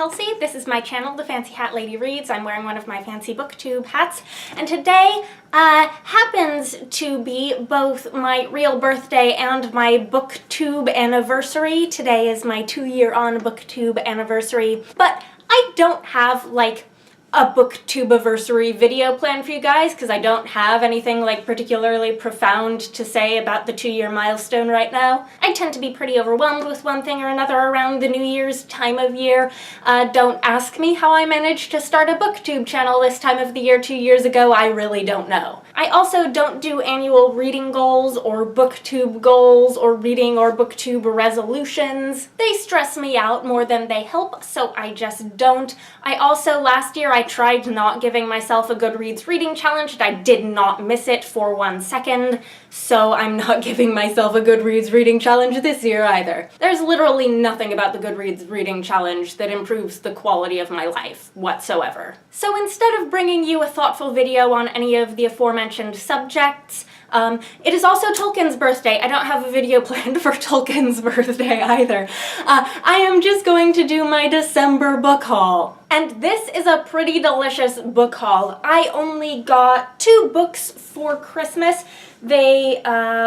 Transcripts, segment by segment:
Kelsey. This is my channel, The Fancy Hat Lady Reads. I'm wearing one of my fancy booktube hats, and today happens to be both my real birthday and my booktube anniversary. Today is my 2-year-on booktube anniversary, but I don't have, like, a booktubiversary video plan for you guys because I don't have anything like particularly profound to say about the 2-year milestone right now. I tend to be pretty overwhelmed with one thing or another around the New Year's time of year. Don't ask me how I managed to start a booktube channel this time of the year 2 years ago. I really don't know. I also don't do annual reading goals or booktube goals or reading or booktube resolutions. They stress me out more than they help, so I just don't. I also, last year, I tried not giving myself a Goodreads reading challenge, and I did not miss it for 1 second, so I'm not giving myself a Goodreads reading challenge this year either. There's literally nothing about the Goodreads reading challenge that improves the quality of my life whatsoever. So instead of bringing you a thoughtful video on any of the aforementioned subjects, it is also Tolkien's birthday. I don't have a video planned for Tolkien's birthday either. I am just going to do my December book haul. And this is a pretty delicious book haul. I only got 2 books for Christmas. They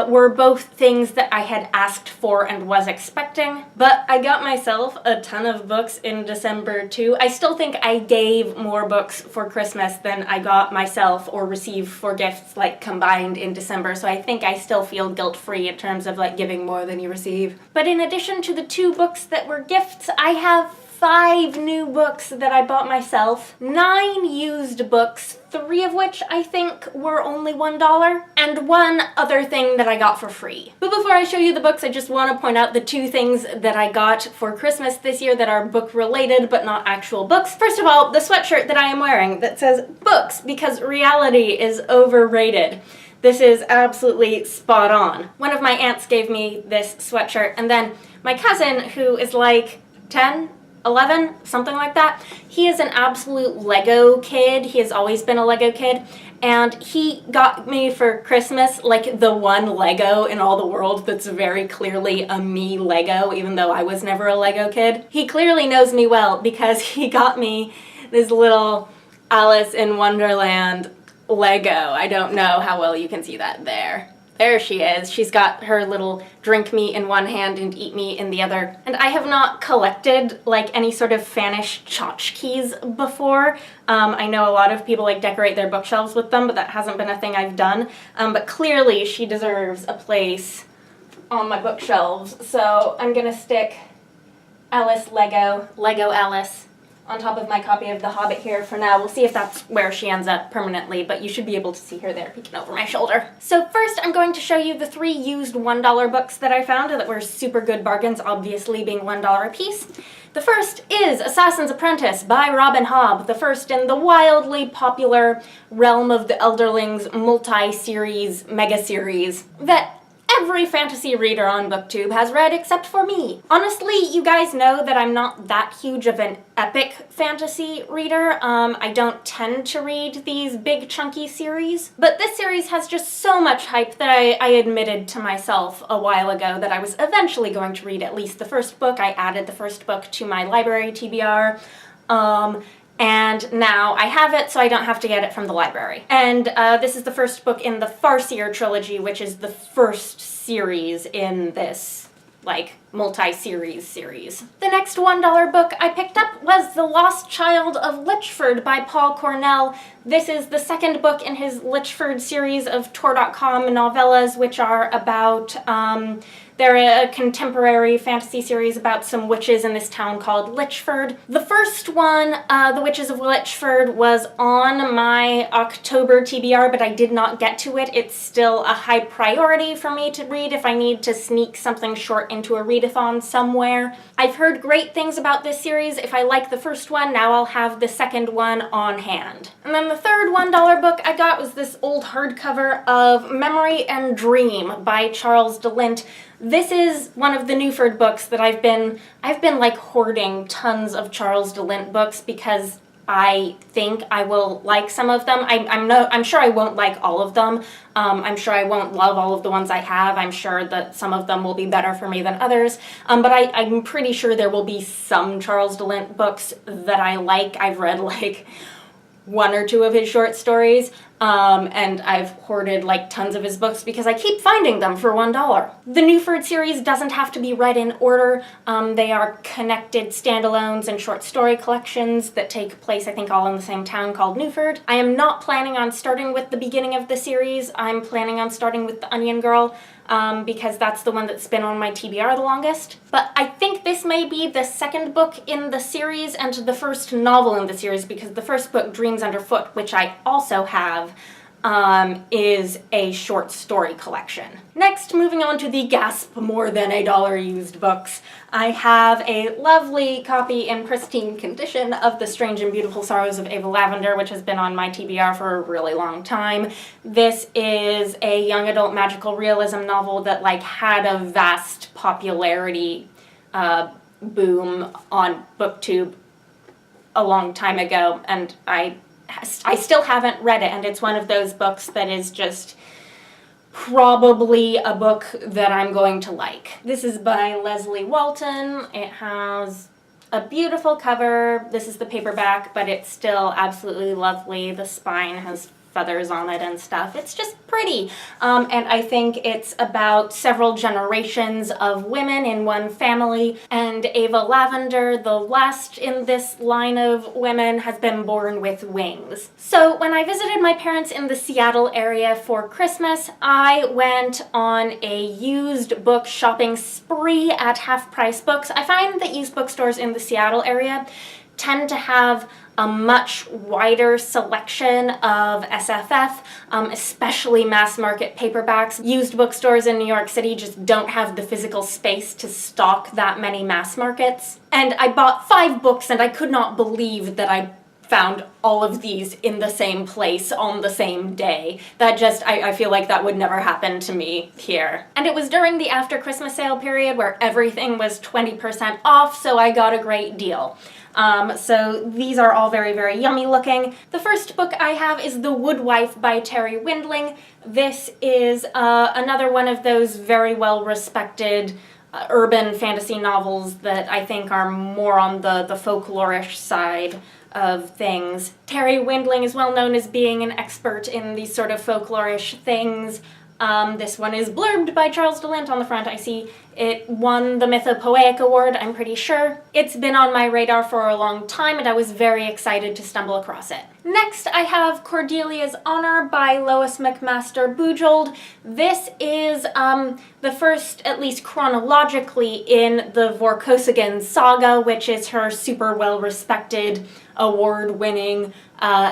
were both things that I had asked for and was expecting, but I got myself a ton of books in December too. I still think I gave more books for Christmas than I got myself or received for gifts, like, combined in December, so I think I still feel guilt-free in terms of, like, giving more than you receive. But in addition to the 2 books that were gifts, I have 5 new books that I bought myself, 9 used books, 3 of which I think were only $1, and 1 other thing that I got for free. But before I show you the books, I just want to point out the 2 things that I got for Christmas this year that are book-related but not actual books. First of all, the sweatshirt that I am wearing that says books because reality is overrated. This is absolutely spot on. One of my aunts gave me this sweatshirt, and then my cousin, who is like 10, 11, something like that. He is an absolute Lego kid. He has always been a Lego kid, and he got me for Christmas, like, the one Lego in all the world that's very clearly a me Lego, even though I was never a Lego kid. He clearly knows me well because he got me this little Alice in Wonderland Lego. I don't know how well you can see that there. There she is. She's got her little drink me in one hand and eat me in the other. And I have not collected, like, any sort of fanish tchotchkes before. I know a lot of people, like, decorate their bookshelves with them, but that hasn't been a thing I've done. But clearly she deserves a place on my bookshelves. So I'm gonna stick Alice Lego Alice on top of my copy of The Hobbit here for now. We'll see if that's where she ends up permanently, but you should be able to see her there peeking over my shoulder. So first, I'm going to show you the 3 used $1 books that I found that were super good bargains, obviously being $1 a piece. The first is Assassin's Apprentice by Robin Hobb, the first in the wildly popular Realm of the Elderlings multi-series, mega-series that every fantasy reader on BookTube has read except for me. Honestly, you guys know that I'm not that huge of an epic fantasy reader. I don't tend to read these big chunky series, but this series has just so much hype that I admitted to myself a while ago that I was eventually going to read at least the first book. I added the first book to my library TBR. And now I have it, so I don't have to get it from the library. And this is the first book in the Farseer trilogy, which is the first series in this, like, multi-series series. The next $1 book I picked up was The Lost Child of Lychford by Paul Cornell. This is the 2nd book in his Lychford series of Tor.com novellas, which are about, they're a contemporary fantasy series about some witches in this town called Lychford. The first one, The Witches of Lychford, was on my October TBR, but I did not get to it. It's still a high priority for me to read if I need to sneak something short into a readathon somewhere. I've heard great things about this series. If I like the first one, now I'll have the second one on hand. And then the third $1 book I got was this old hardcover of Memory and Dream by Charles de Lint. This is one of the Newford books that I've been like hoarding tons of Charles de Lint books because I think I will like some of them. I'm sure I won't like all of them. I'm sure I won't love all of the ones I have. I'm sure that some of them will be better for me than others. But I'm pretty sure there will be some Charles de Lint books that I like. I've read like one or two of his short stories, and I've hoarded like tons of his books because I keep finding them for $1. The Newford series doesn't have to be read in order. They are connected standalones and short story collections that take place, I think, all in the same town called Newford. I am not planning on starting with the beginning of the series. I'm planning on starting with The Onion Girl, because that's the one that's been on my TBR the longest. But I think this may be the second book in the series and the first novel in the series, because the first book, Dreams Underfoot, which I also have, is a short story collection. Next, moving on to the gasp more than $1 used books, I have a lovely copy in pristine condition of The Strange and Beautiful Sorrows of Ava Lavender, which has been on my TBR for a really long time. This is a young adult magical realism novel that like had a vast popularity boom on BookTube a long time ago, and I still haven't read it, and it's one of those books that is just probably a book that I'm going to like. This is by Leslye Walton. It has a beautiful cover. This is the paperback, but it's still absolutely lovely. The spine has feathers on it and stuff. It's just pretty. And I think it's about several generations of women in one family, and Ava Lavender, the last in this line of women, has been born with wings. So when I visited my parents in the Seattle area for Christmas, I went on a used book shopping spree at Half Price Books. I find that used bookstores in the Seattle area tend to have a much wider selection of SFF, especially mass market paperbacks. Used bookstores in New York City just don't have the physical space to stock that many mass markets. And I bought 5 books, and I could not believe that I found all of these in the same place on the same day. That just, I feel like that would never happen to me here. And it was during the after Christmas sale period where everything was 20% off, so I got a great deal. So these are all very, very yummy looking. The first book I have is The Woodwife by Terri Windling. This is another one of those very well respected urban fantasy novels that I think are more on the folklorish side of things. Terri Windling is well known as being an expert in these sort of folklorish things. This one is blurbed by Charles de Lint on the front. I see it won the Mythopoeic Award, I'm pretty sure. It's been on my radar for a long time, and I was very excited to stumble across it. Next, I have Cordelia's Honor by Lois McMaster Bujold. This is the first, at least chronologically, in the Vorkosigan saga, which is her super well-respected, award-winning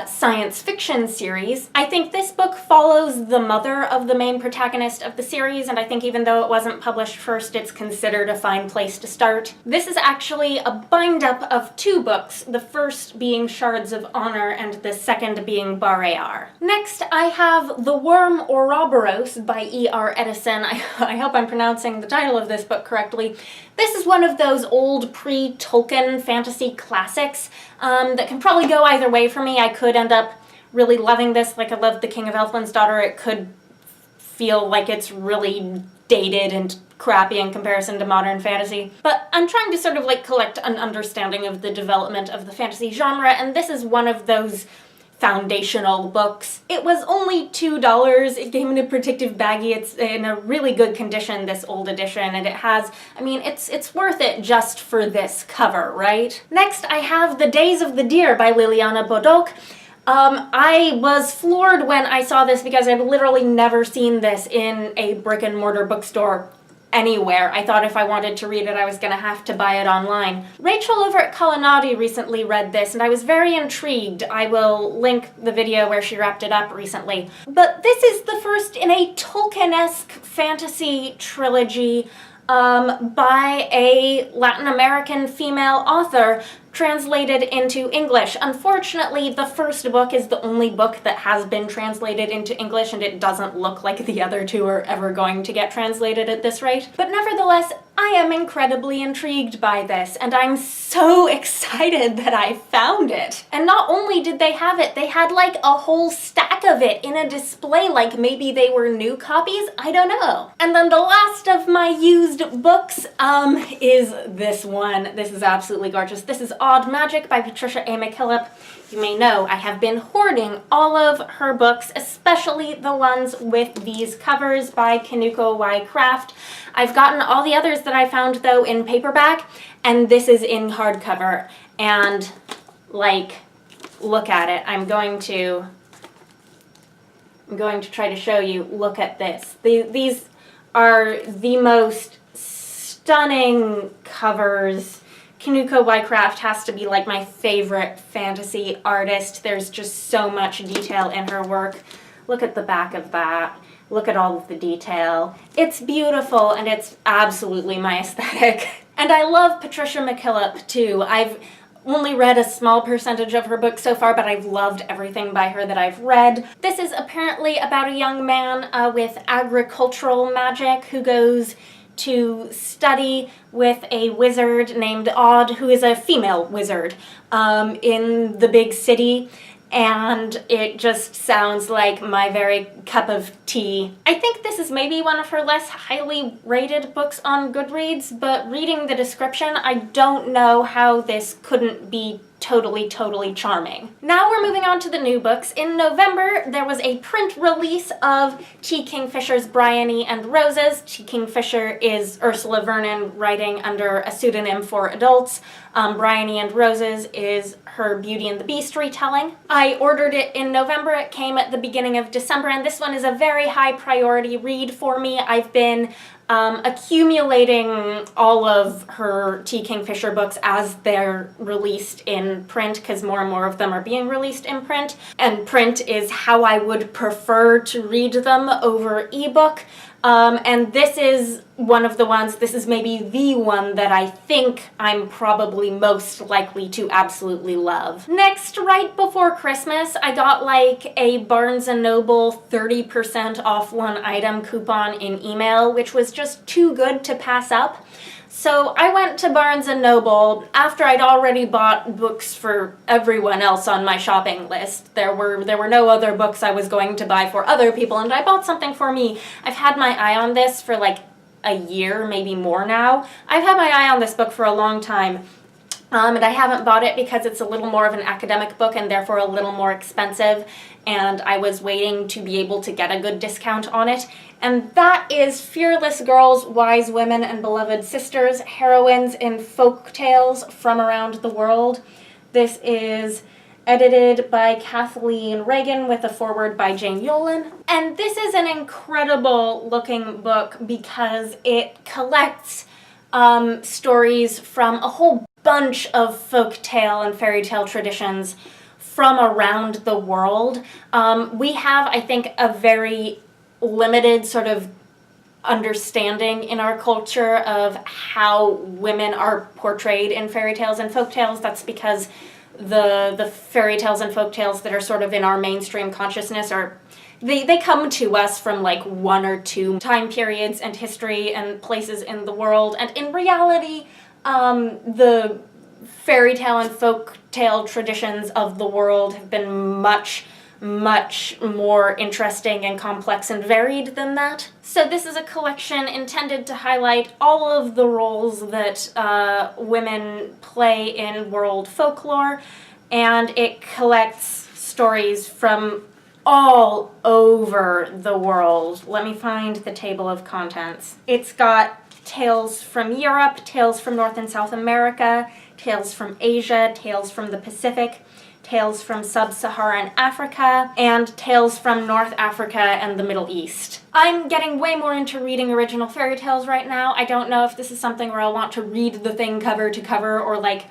science fiction series. I think this book follows the mother of the main protagonist of the series, and I think even though it wasn't published first, it's considered a fine place to start. This is actually a bind-up of 2 books, the first being Shards of Honor and the second being Barear. Next, I have The Worm Ouroboros by E.R. Eddison. I hope I'm pronouncing the title of this book correctly. This is one of those old pre-Tolkien fantasy classics that can probably go either way for me. I could end up really loving this like I loved The King of Elfland's Daughter. It could feel like it's really dated and crappy in comparison to modern fantasy. But I'm trying to sort of like collect an understanding of the development of the fantasy genre, and this is one of those foundational books. It was only $2. It came in a protective baggie. It's in a really good condition, this old edition, and it has, I mean, it's worth it just for this cover, right? Next, I have The Days of the Deer by Liliana Bodoc. I was floored when I saw this because I'd literally never seen this in a brick-and-mortar bookstore anywhere. I thought if I wanted to read it, I was gonna have to buy it online. Rachel over at Culinati recently read this, and I was very intrigued. I will link the video where she wrapped it up recently. But this is the first in a Tolkien-esque fantasy trilogy by a Latin American female author. translated into English. Unfortunately, the first book is the only book that has been translated into English, and it doesn't look like the other two are ever going to get translated at this rate. But nevertheless, I am incredibly intrigued by this, and I'm so excited that I found it. And not only did they have it, they had like a whole stack of it in a display, like maybe they were new copies, I don't know. And then the last of my used books is this one. This is absolutely gorgeous. This is Odd Magic by Patricia A. McKillip. You may know I have been hoarding all of her books, especially the ones with these covers by Kanuko Y. Craft. I've gotten all the others that I found, though, in paperback, and this is in hardcover. And, like, look at it. I'm going to try to show you. Look at this. These are the most stunning covers. Kanuko Y. Craft has to be like my favorite fantasy artist. There's just so much detail in her work. Look at the back of that. Look at all of the detail. It's beautiful, and it's absolutely my aesthetic. And I love Patricia McKillip too. I've only read a small percentage of her books so far, but I've loved everything by her that I've read. This is apparently about a young man with agricultural magic who goes to study with a wizard named Odd, who is a female wizard, in the big city. And it just sounds like my very cup of tea. I think this is maybe one of her less highly rated books on Goodreads, but reading the description, I don't know how this couldn't be totally charming. Now we're moving on to the new books. In November, there was a print release of T. Kingfisher's Bryony and Roses. T. Kingfisher is Ursula Vernon writing under a pseudonym for adults. Bryony and Roses is her Beauty and the Beast retelling. I ordered it in November. It came at the beginning of December, and this one is a very high priority read for me. I've been accumulating all of her T. Kingfisher books as they're released in print, because more and more of them are being released in print, and print is how I would prefer to read them over ebook. And this is one of the ones, this is maybe the one that I think I'm probably most likely to absolutely love. Next, right before Christmas, I got like a Barnes & Noble 30% off one item coupon in email, which was just too good to pass up. So I went to Barnes & Noble after I'd already bought books for everyone else on my shopping list. There were no other books I was going to buy for other people, and I bought something for me. I've had my eye on this for like a year, maybe more now. I've had my eye on this book for a long time. And I haven't bought it because it's a little more of an academic book and therefore a little more expensive, and I was waiting to be able to get a good discount on it. And that is Fearless Girls, Wise Women, and Beloved Sisters, Heroines in Folktales from Around the World. This is edited by Kathleen Ragan with a foreword by Jane Yolen. And this is an incredible looking book because it collects stories from a whole bunch of folktale and fairy tale traditions from around the world. We have, I think, a very limited sort of understanding in our culture of how women are portrayed in fairy tales and folktales. That's because the fairy tales and folktales that are sort of in our mainstream consciousness are they come to us from like one or two time periods and history and places in the world, and in reality the fairy tale and folktale traditions of the world have been much more interesting and complex and varied than that. So this is a collection intended to highlight all of the roles that women play in world folklore, and it collects stories from all over the world. Let me find the table of contents. It's got tales from Europe, tales from North and South America, tales from Asia, tales from the Pacific, tales from sub-Saharan Africa, and tales from North Africa and the Middle East. I'm getting way more into reading original fairy tales right now. I don't know if this is something where I'll want to read the thing cover to cover or like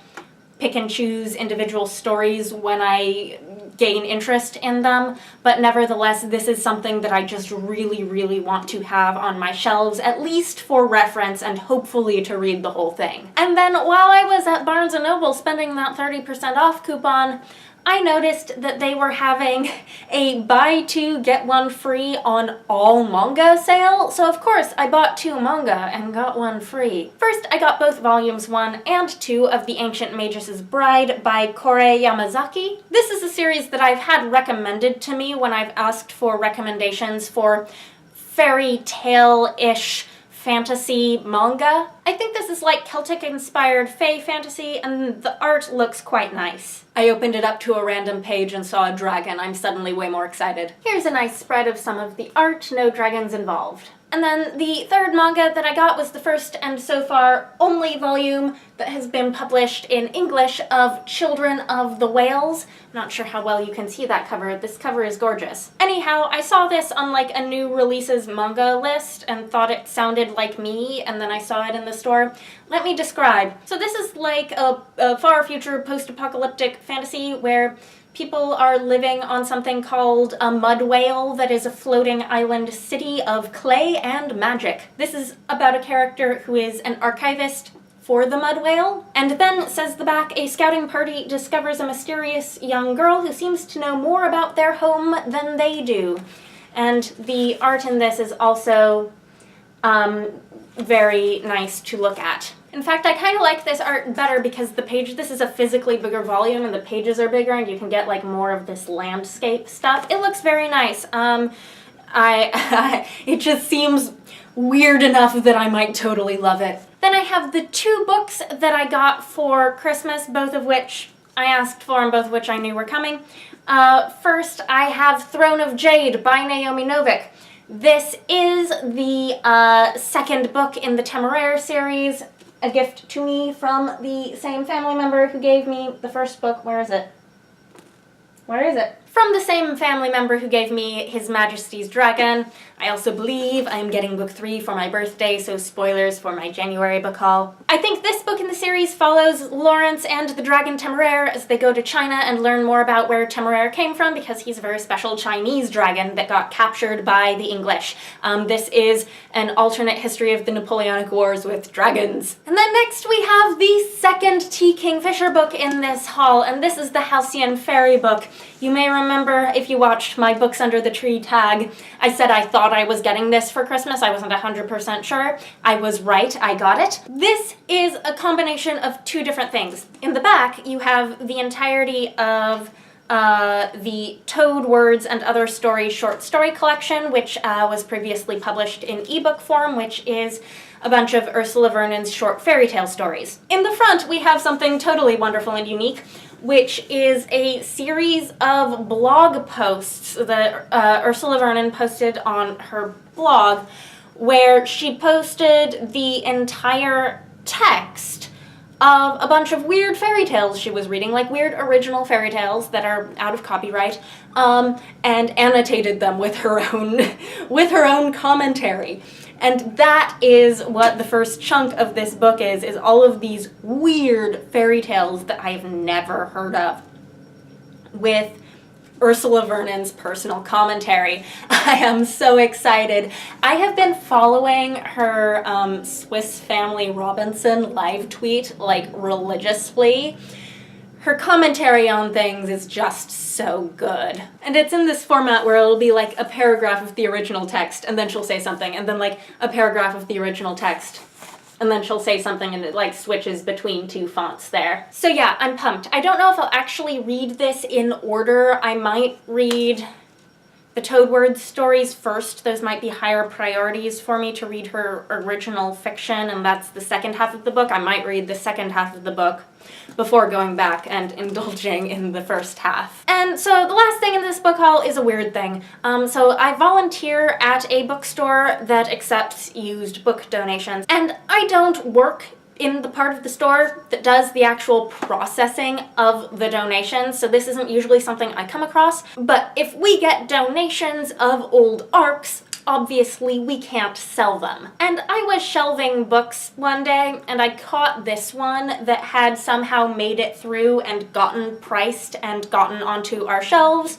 pick and choose individual stories when I gain interest in them, but nevertheless, this is something that I just really, really want to have on my shelves, at least for reference and hopefully to read the whole thing. And then while I was at Barnes & Noble spending that 30% off coupon, I noticed that they were having a buy two, get one free on all manga sale, so of course I bought 2 manga and got 1 free. First, I got both volumes 1 and 2 of The Ancient Magus' Bride by Yamazaki. This is a series that I've had recommended to me when I've asked for recommendations for fairy tale-ish fantasy manga. I think this is like Celtic-inspired fae fantasy, and the art looks quite nice. I opened it up to a random page and saw a dragon. I'm suddenly way more excited. Here's a nice spread of some of the art, no dragons involved. And then the third manga that I got was the first and so far only volume that has been published in English of Children of the Whales. I'm not sure how well you can see that cover. This cover is gorgeous. Anyhow, I saw this on like a new releases manga list and thought it sounded like me, and then I saw it in the store. Let me describe. So this is like a far future post-apocalyptic fantasy where people are living on something called a mud whale that is a floating island city of clay and magic. This is about a character who is an archivist for the mud whale. And then, says the back, a scouting party discovers a mysterious young girl who seems to know more about their home than they do. And the art in this is also very nice to look at. In fact, I kind of like this art better because this is a physically bigger volume and the pages are bigger and you can get like more of this landscape stuff. It looks very nice. It just seems weird enough that I might totally love it. Then I have the 2 books that I got for Christmas, both of which I asked for and both of which I knew were coming. First, I have Throne of Jade by Naomi Novik. This is the second book in the Temeraire series, a gift to me from the same family member who gave me the first book. Where is it? Where is it? From the same family member who gave me His Majesty's Dragon. I also believe I'm getting book 3 for my birthday, so spoilers for my January book haul. I think this book in the series follows Lawrence and the Dragon Temeraire as they go to China and learn more about where Temeraire came from, because he's a very special Chinese dragon that got captured by the English. This is an alternate history of the Napoleonic Wars with dragons. And then next we have the second T. Kingfisher book in this haul, and this is the Halcyon Fairy book. You may remember, if you watched my Books Under the Tree tag, I said I thought I was getting this for Christmas. I wasn't 100% sure. I was right, I got it. This is a combination of 2 different things. In the back, you have the entirety of the Toad Words and Other Stories short story collection, which was previously published in ebook form, which is a bunch of Ursula Vernon's short fairy tale stories. In the front, we have something totally wonderful and unique, which is a series of blog posts that Ursula Vernon posted on her blog, where she posted the entire text of a bunch of weird fairy tales she was reading, like weird original fairy tales that are out of copyright, and annotated them with her own commentary. And that is what the first chunk of this book is all of these weird fairy tales that I've never heard of, with Ursula Vernon's personal commentary. I am so excited. I have been following her Swiss Family Robinson live tweet like religiously. Her commentary on things is just so good. And it's in this format where it'll be like a paragraph of the original text, and then she'll say something, and then like a paragraph of the original text, and then she'll say something, and it like switches between 2 fonts there. So yeah, I'm pumped. I don't know if I'll actually read this in order. I might read the Toad Words stories first. Those might be higher priorities for me to read her original fiction, and that's the second half of the book. I might read the second half of the book before going back and indulging in the first half. And so the last thing in this book haul is a weird thing. So I volunteer at a bookstore that accepts used book donations, and I don't work in the part of the store that does the actual processing of the donations, so this isn't usually something I come across. But if we get donations of old ARCs, obviously we can't sell them. And I was shelving books one day, and I caught this one that had somehow made it through and gotten priced and gotten onto our shelves.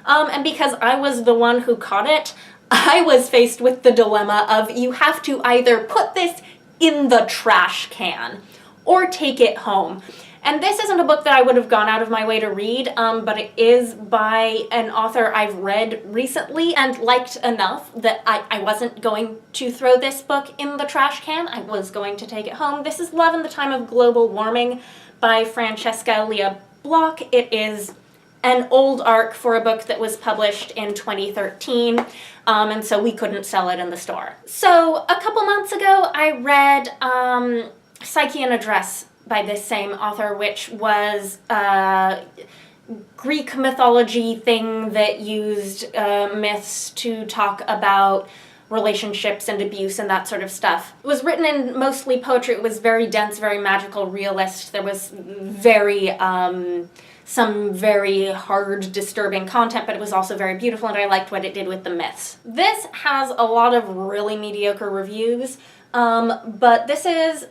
And because I was the one who caught it, I was faced with the dilemma of you have to either put this in the trash can or take it home. And this isn't a book that I would have gone out of my way to read, but it is by an author I've read recently and liked enough that I wasn't going to throw this book in the trash can. I was going to take it home. This is Love in the Time of Global Warming by Francesca Lia Block. It is an old arc for a book that was published in 2013, and so we couldn't sell it in the store. So a couple months ago, I read Psyche in a Dress by this same author, which was a Greek mythology thing that used myths to talk about relationships and abuse and that sort of stuff. It was written in mostly poetry. It was very dense, very magical, realist. There was some very hard, disturbing content, but it was also very beautiful, and I liked what it did with the myths. This has a lot of really mediocre reviews, but this is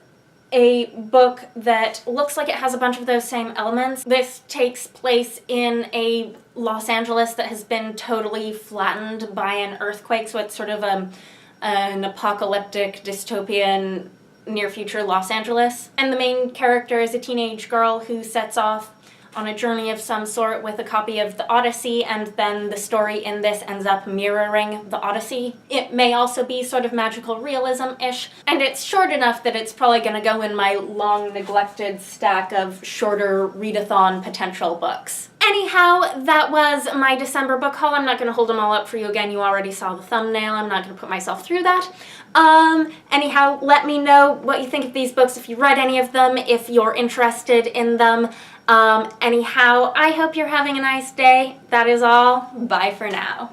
a book that looks like it has a bunch of those same elements. This takes place in a Los Angeles that has been totally flattened by an earthquake, so it's sort of an apocalyptic, dystopian, near-future Los Angeles. And the main character is a teenage girl who sets off on a journey of some sort with a copy of the Odyssey, and then the story in this ends up mirroring the Odyssey. It may also be sort of magical realism-ish, and it's short enough that it's probably going to go in my long-neglected stack of shorter readathon potential books. Anyhow, that was my December book haul. I'm not going to hold them all up for you again. You already saw the thumbnail. I'm not going to put myself through that. Anyhow, let me know what you think of these books, if you read any of them, if you're interested in them. Anyhow, I hope you're having a nice day. That is all. Bye for now.